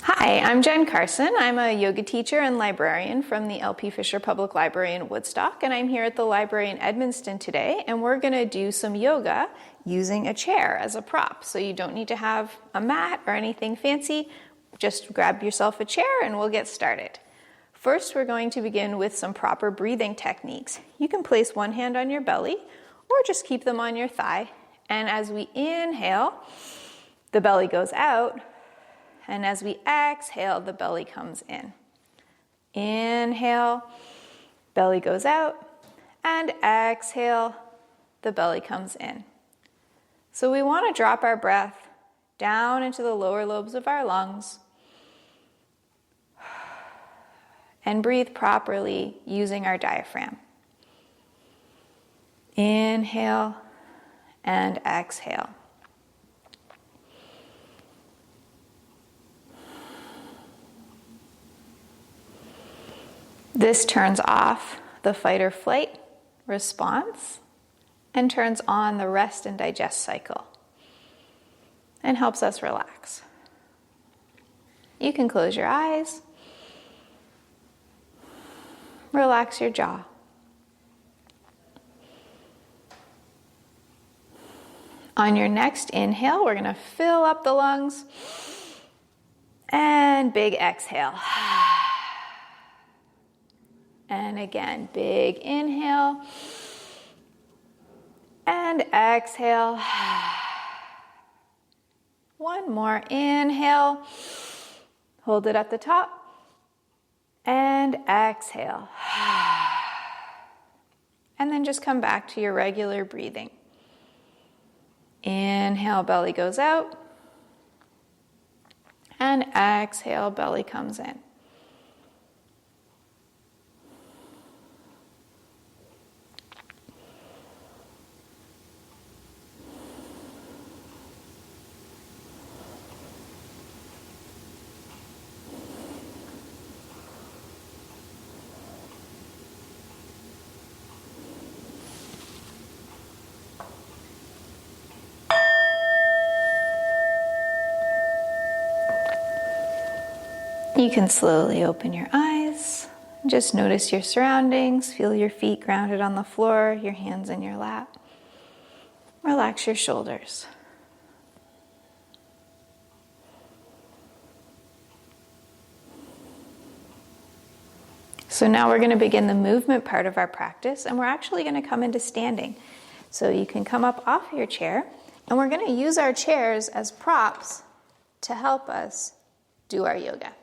Hi, I'm Jen Carson. I'm a yoga teacher and librarian from the L.P. Fisher Public Library in Woodstock, and I'm here at the library in Edmundston today, and we're going to do some yoga using a chair as a prop. So you don't need to have a mat or anything fancy. Just grab yourself a chair and we'll get started. First, we're going to begin with some proper breathing techniques. You can place one hand on your belly or just keep them on your thigh. And as we inhale, the belly goes out. And as we exhale, the belly comes in. Inhale, belly goes out. And exhale, the belly comes in. So we want to drop our breath down into the lower lobes of our lungs and breathe properly using our diaphragm. Inhale and exhale. This turns off the fight or flight response and turns on the rest and digest cycle and helps us relax. You can close your eyes, relax your jaw. On your next inhale, we're going to fill up the lungs and big exhale. And again, big inhale and exhale. One more inhale. Hold it at the top and exhale. And then just come back to your regular breathing. Inhale, belly goes out. And exhale, belly comes in. You can slowly open your eyes. Just notice your surroundings. Feel your feet grounded on the floor, your hands in your lap. Relax your shoulders. So now we're going to begin the movement part of our practice, and we're actually going to come into standing. So you can come up off your chair, and we're going to use our chairs as props to help us do our yoga.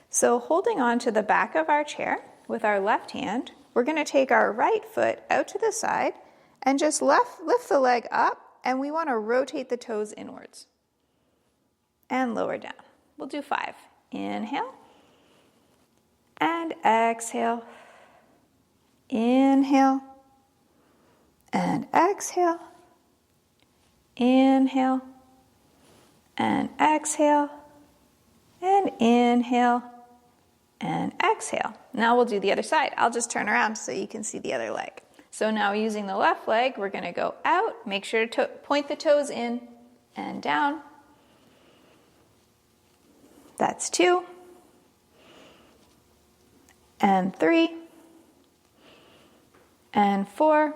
So holding on to the back of our chair with our left hand, we're going to take our right foot out to the side and just lift the leg up, and we want to rotate the toes inwards and lower down. We'll do 5. Inhale and exhale. Inhale and exhale. Inhale and exhale. And inhale and exhale. Now we'll do the other side. I'll just turn around so you can see the other leg. So now using the left leg, we're going to go out. Make sure to point the toes in and down. That's 2. And 3. And 4.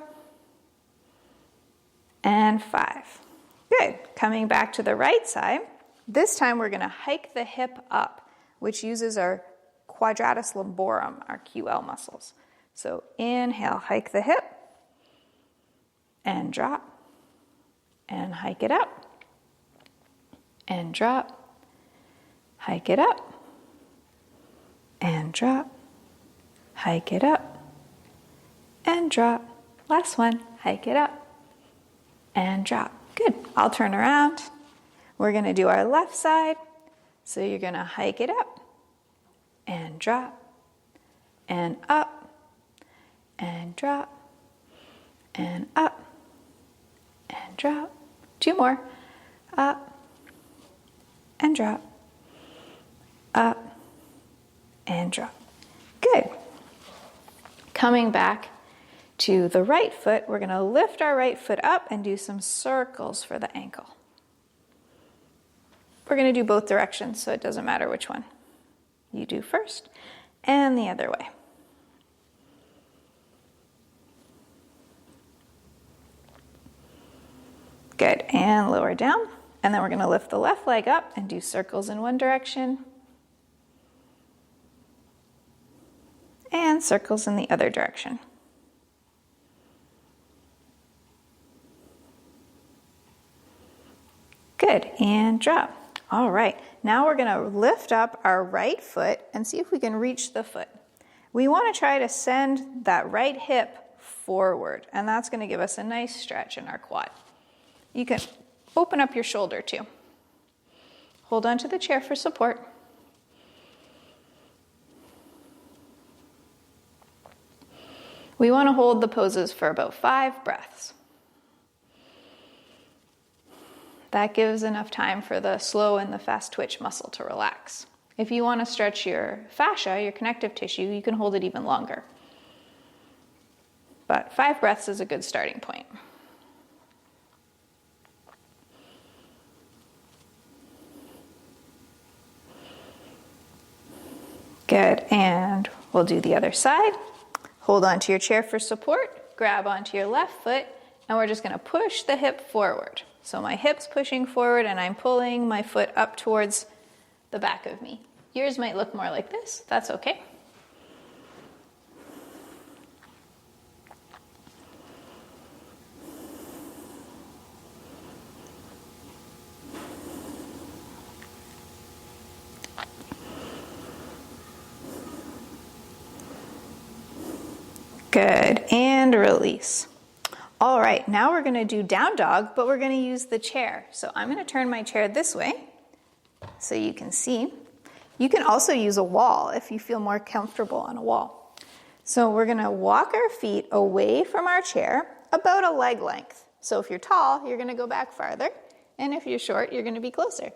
And 5. Good. Coming back to the right side. This time we're going to hike the hip up, which uses our quadratus lumborum, our QL muscles. So inhale, hike the hip, and drop, and hike it up, and drop, hike it up, and drop, hike it up, and drop. Last one, hike it up, and drop. Good. I'll turn around. We're going to do our left side. So you're going to hike it up and drop and up and drop and up and drop. 2 more. Up and drop. Up and drop. Good. Coming back to the right foot, we're going to lift our right foot up and do some circles for the ankle. We're going to do both directions, so it doesn't matter which one you do first, and the other way. Good, and lower down. And then we're going to lift the left leg up and do circles in one direction and circles in the other direction. Good, and drop. All right, now we're going to lift up our right foot and see if we can reach the foot. We want to try to send that right hip forward, and that's going to give us a nice stretch in our quad. You can open up your shoulder too. Hold on to the chair for support. We want to hold the poses for about 5 breaths. That gives enough time for the slow and the fast twitch muscle to relax. If you want to stretch your fascia, your connective tissue, you can hold it even longer. But 5 breaths is a good starting point. Good, and we'll do the other side. Hold onto your chair for support, grab onto your left foot, and we're just going to push the hip forward. So my hip's pushing forward and I'm pulling my foot up towards the back of me. Yours might look more like this, that's okay. Good, and release. All right, now we're going to do down dog, but we're going to use the chair. So I'm going to turn my chair this way so you can see. You can also use a wall if you feel more comfortable on a wall. So we're going to walk our feet away from our chair about a leg length. So if you're tall, you're going to go back farther, and if you're short, you're going to be closer.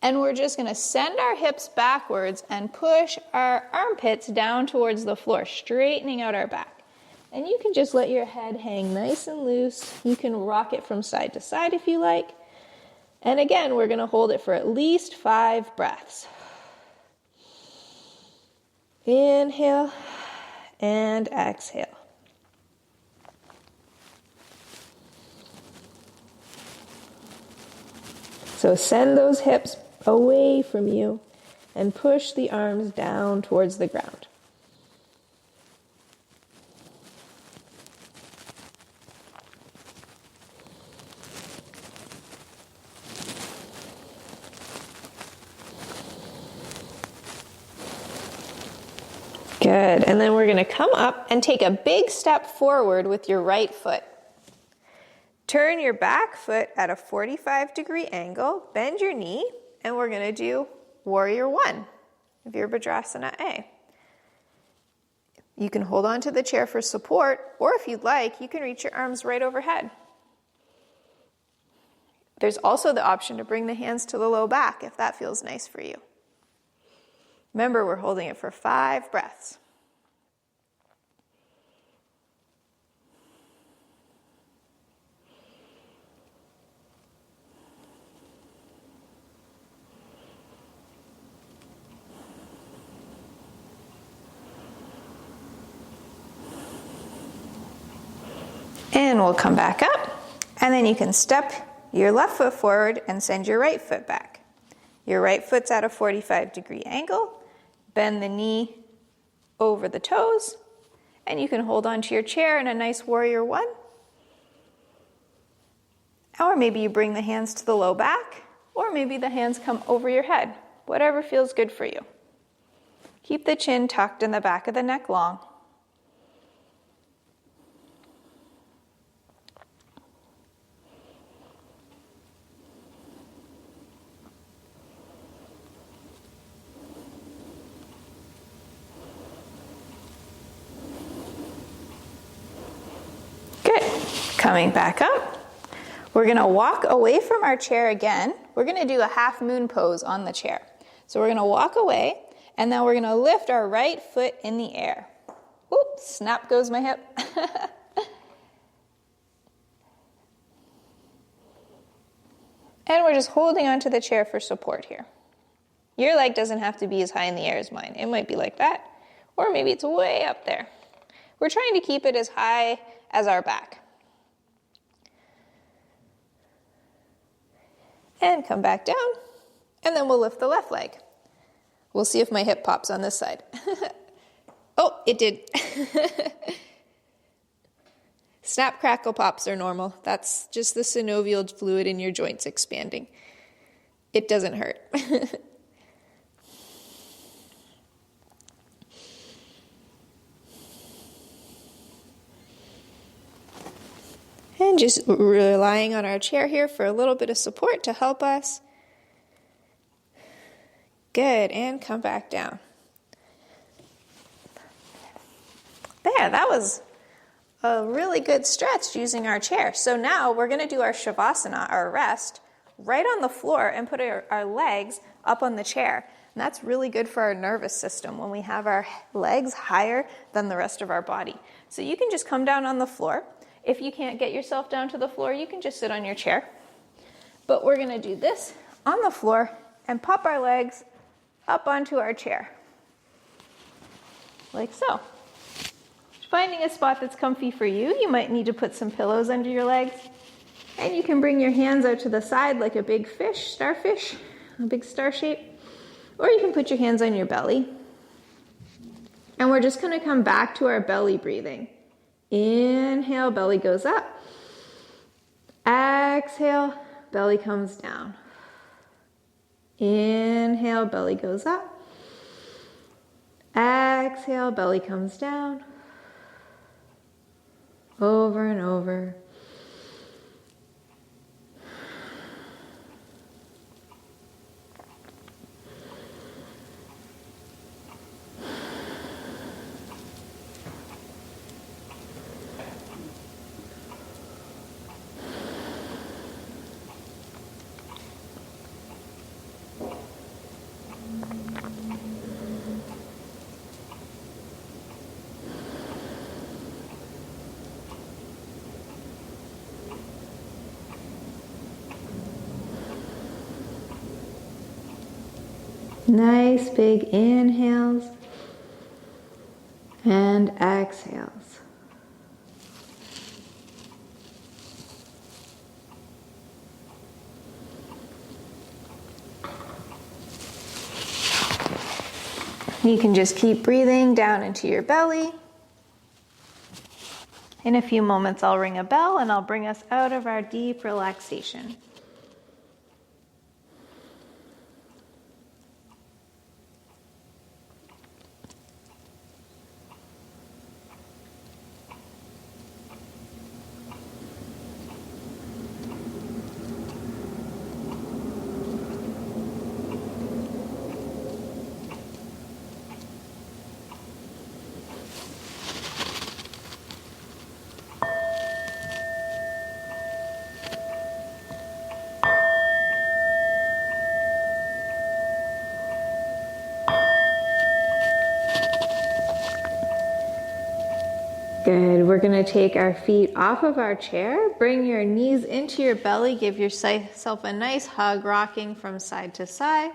And we're just going to send our hips backwards and push our armpits down towards the floor, straightening out our back. And you can just let your head hang nice and loose. You can rock it from side to side if you like. And again, we're going to hold it for at least 5 breaths. Inhale and exhale. So send those hips away from you and push the arms down towards the ground. Good, and then we're going to come up and take a big step forward with your right foot. Turn your back foot at a 45-degree angle, bend your knee, and we're going to do Warrior 1, Virabhadrasana A. You can hold on to the chair for support, or if you'd like, you can reach your arms right overhead. There's also the option to bring the hands to the low back if that feels nice for you. Remember, we're holding it for 5 breaths. And we'll come back up, and then you can step your left foot forward and send your right foot back. Your right foot's at a 45-degree angle. Bend the knee over the toes, and you can hold onto your chair in a nice Warrior 1. Or maybe you bring the hands to the low back, or maybe the hands come over your head. Whatever feels good for you. Keep the chin tucked and the back of the neck long. Coming back up, we're going to walk away from our chair again. We're going to do a half moon pose on the chair. So we're going to walk away, and then we're going to lift our right foot in the air. Oops, snap goes my hip. And we're just holding onto the chair for support here. Your leg doesn't have to be as high in the air as mine. It might be like that, or maybe it's way up there. We're trying to keep it as high as our back. And come back down, and then we'll lift the left leg. We'll see if my hip pops on this side. Oh, it did. Snap, crackle, pops are normal. That's just the synovial fluid in your joints expanding. It doesn't hurt. And just relying on our chair here for a little bit of support to help us. Good, and come back down. There, that was a really good stretch using our chair. So now we're going to do our Shavasana, our rest, right on the floor and put our legs up on the chair. And that's really good for our nervous system when we have our legs higher than the rest of our body. So you can just come down on the floor. If you can't get yourself down to the floor, you can just sit on your chair. But we're going to do this on the floor and pop our legs up onto our chair, like so. Finding a spot that's comfy for you. You might need to put some pillows under your legs. And you can bring your hands out to the side like a big fish, starfish, a big star shape. Or you can put your hands on your belly. And we're just going to come back to our belly breathing. Inhale, belly goes up. Exhale, belly comes down. Inhale, belly goes up. Exhale, belly comes down. Over and over. Nice big inhales and exhales. You can just keep breathing down into your belly. In a few moments, I'll ring a bell and I'll bring us out of our deep relaxation. Good. We're going to take our feet off of our chair. Bring your knees into your belly. Give yourself a nice hug, rocking from side to side.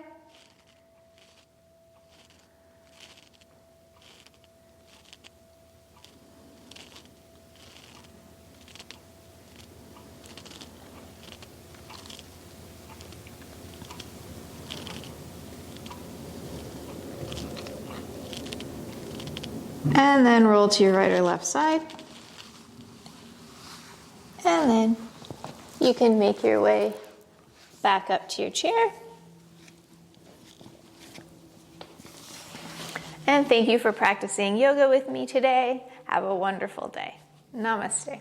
And then roll to your right or left side. And then you can make your way back up to your chair. And thank you for practicing yoga with me today. Have a wonderful day. Namaste.